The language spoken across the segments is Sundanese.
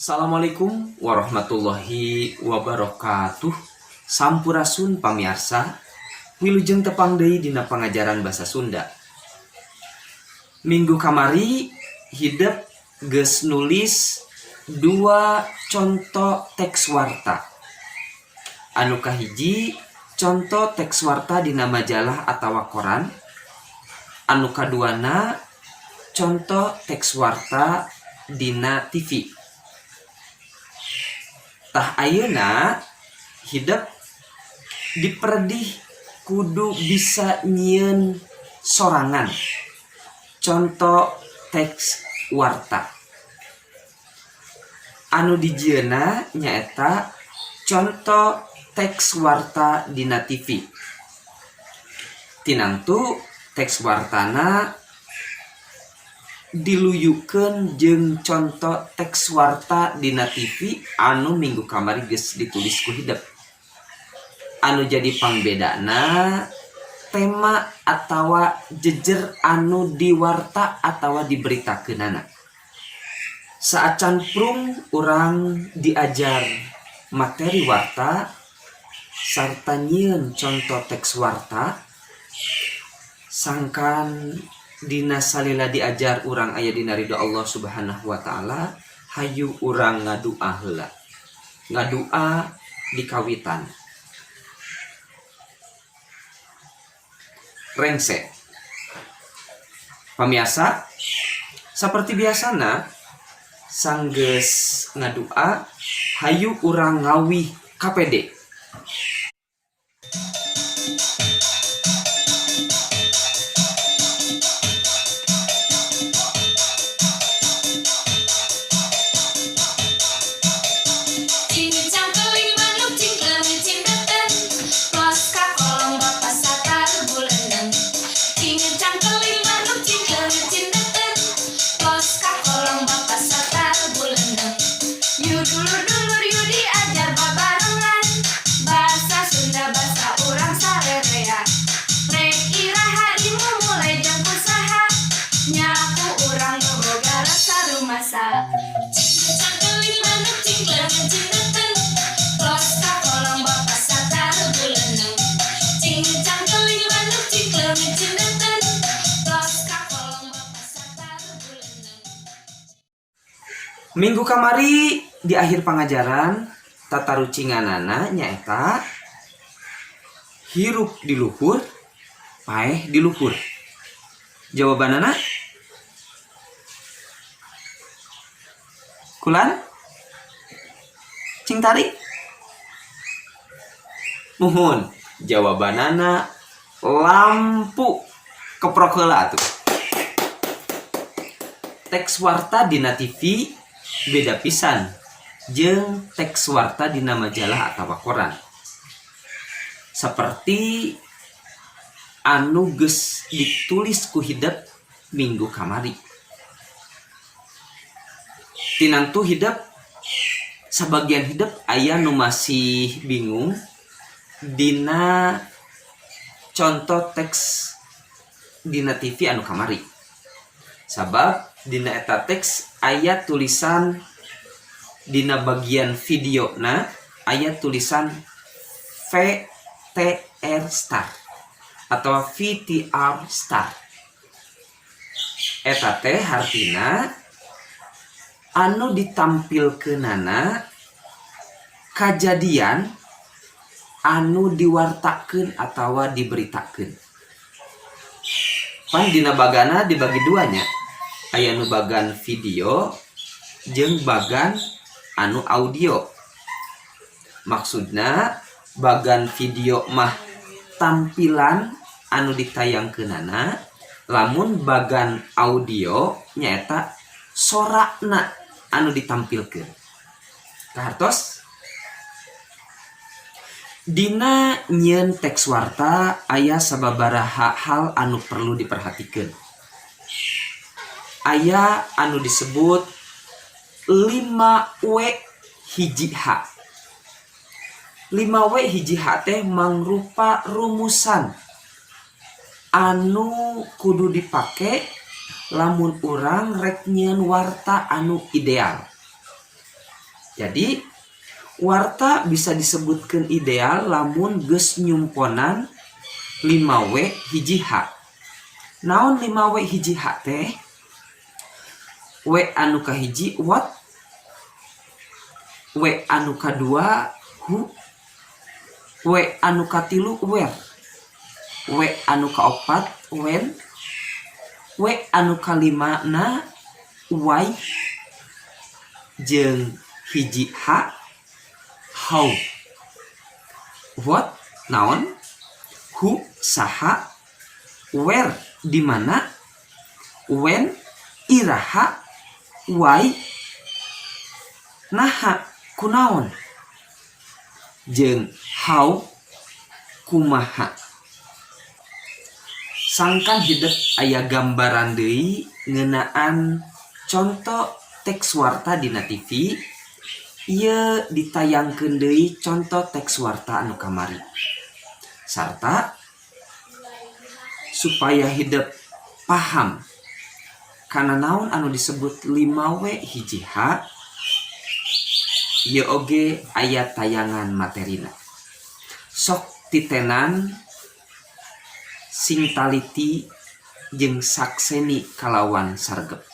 Assalamualaikum warahmatullahi wabarakatuh. Sampurasun pamirsa, wilujeng tepang deui dina pangajaran basa Sunda. Minggu kamari hidup geus nulis dua contoh teks warta. Anu kahiji contoh teks warta dina majalah atawa koran. Anu kaduana contoh teks warta dina TV. Tah ayeuna hidup diperdih kudu bisa nyieun sorangan contoh teks warta. Anu dijieuna nyaeta contoh teks warta dina TV. Tinangtu teks wartana diluyukeun jeung contoh teks warta dina TV anu minggu kamari geus ditulis ku hidup. Anu jadi pangbedana tema atawa jejer anu diwarta atawa diberitakeunana. Saacan prung urang diajar materi warta sarta nyieun contoh teks warta, sangkan dina salila diajar urang aya dina ridho Allah Subhanahu wa taala, hayu urang ngadua heula. Ngadua di kawitan. Rengse. Pamiasa, seperti biasana sanggeus ngadua, hayu urang ngawih KPD. Minggu kamari di akhir pangajaran tatarucinganana nyaeta hirup di luhur, paeh di luhur. Jawabanana kulan cing tarik muhun. Jawabanana lampu. Keprok heula atuh. Teks warta dina TV beda pisan jeung teks warta dina majalah atawa koran. Seperti anu geus ditulis ku hidup minggu kamari. Tinangtu hidup sebagian hidup aya nu masih bingung dina contoh teks dina TV anu kamari. Sabab dina eta teks aya tulisan dina bagian video na aya tulisan VTR star atau VTR star. Eta teh hartina anu ditampilkeunana kajadian anu diwartakeun atawa diberitakeun. Pan dina bagana dibagi duanya. Aya nu bagan video jeung bagan anu audio. Maksudna bagan video mah tampilan anu ditayangkeunana, lamun bagan audio nyaeta sorana anu ditampilkeun. Kahartos dina nyieun teks warta aya sababaraha hal anu perlu diperhatikeun. Aya anu disebut 5W hiji H. 5W hiji H teh mangrupa rumusan anu kudu dipake lamun urang rek nyieun warta anu ideal. Jadi warta bisa disebutkan ideal lamun geus nyumponan 5W hiji H. Naon 5W hiji H teh? W anu kahiji what, W anu kadua who, W anu katilu where, W anu kaopat when, W anu kalima na why, jeung hiji H how. What naon, who saha, where di mana, when iraha, why naha kunaon, jeung how kumaha. Sangkan hidup aya gambaran deui ngeunaan contoh teks warta dina TV. Ieu ditayangkeun deui contoh teks warta anu kamari. Sarta supaya hidup paham kana naon anu disebut 5W hiji H, ieu oge aya tayangan materina. Sok titenan sing taliti jeung sakseni kalawan sargep.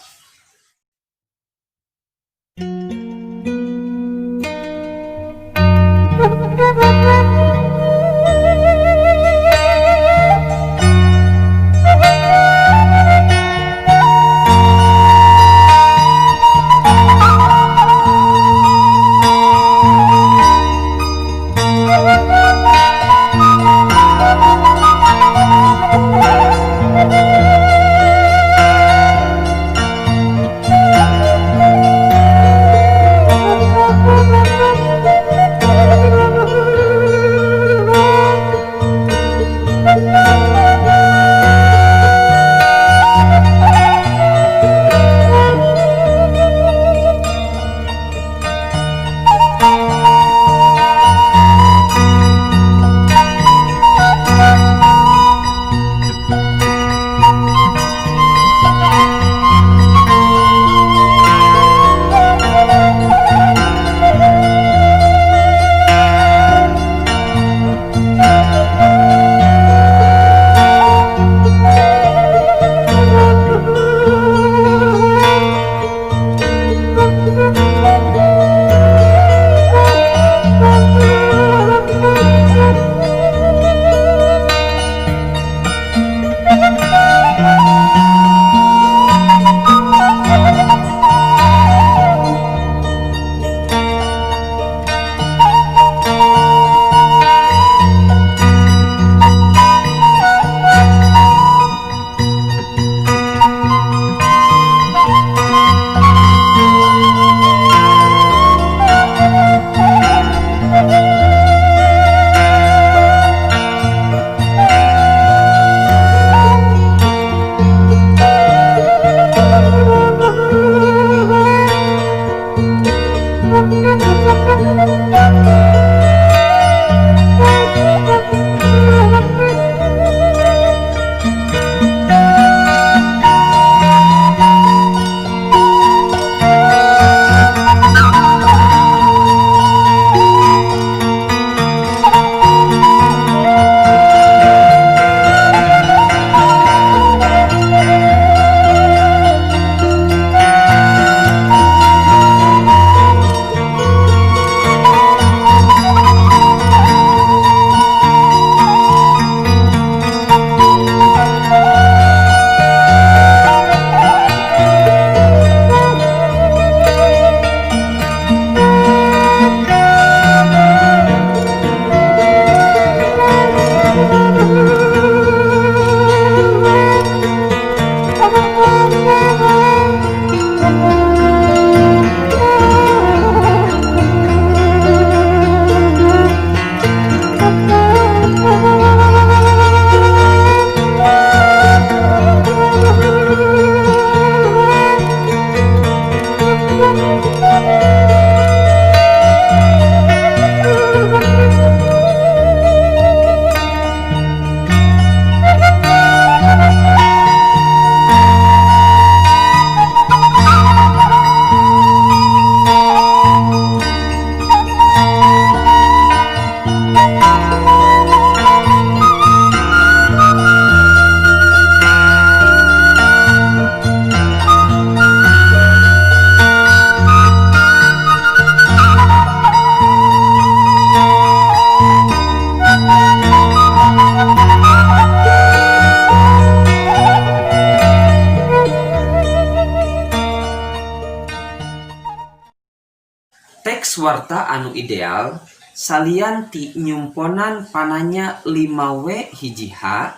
teks warta anu ideal salian ti nyumponan pananya 5W hiji H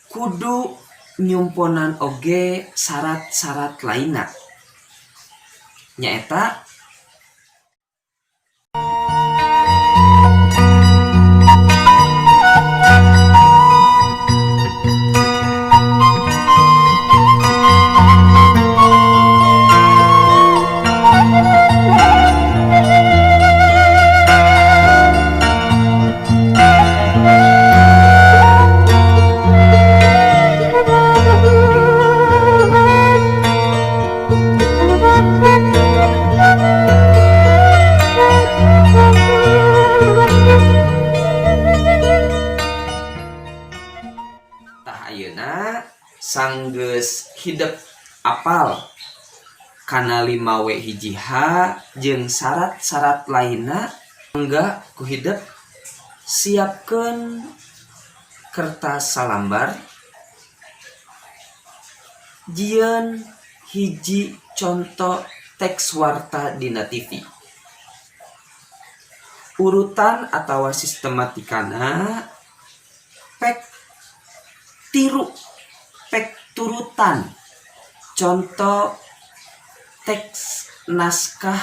kudu nyumponan oge syarat-syarat lainna nyaeta ayeuna sanggeus hidep apal kana 5W hiji H jeung syarat-syarat lainna enggak ku hidep siapkeun kertas salambar jieun hiji contoh teks warta dina TV urutan atawa sistematikana pek tiru pek turutan contoh teks naskah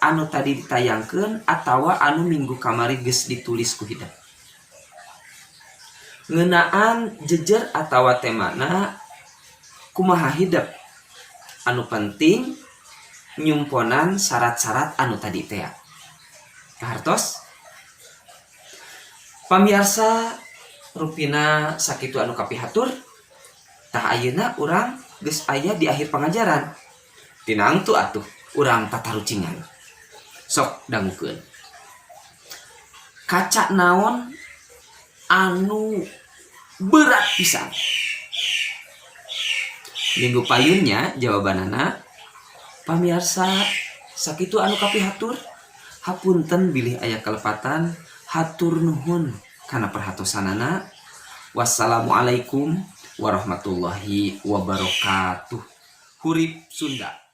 anu tadi ditayangkeun atawa anu minggu kamari geus ditulis ku hidep ngeunaan jejer atawa temana kumaha hidep anu penting nyumponan syarat-syarat anu tadi teh kahartos pamirsa rupina sakitu anu kapihatur tah ayeuna urang geus aya di akhir pangajaran tinangtu atuh urang tatarucingan sok dangukeun kaca naon anu berat pisan minggu payunnya jawabanana pamirsa sakitu anu kapihatur hapunten bilih aya kalepatan hatur nuhun kana perhatosanana. Wassalamualaikum warahmatullahi wabarakatuh. Hurip Sunda.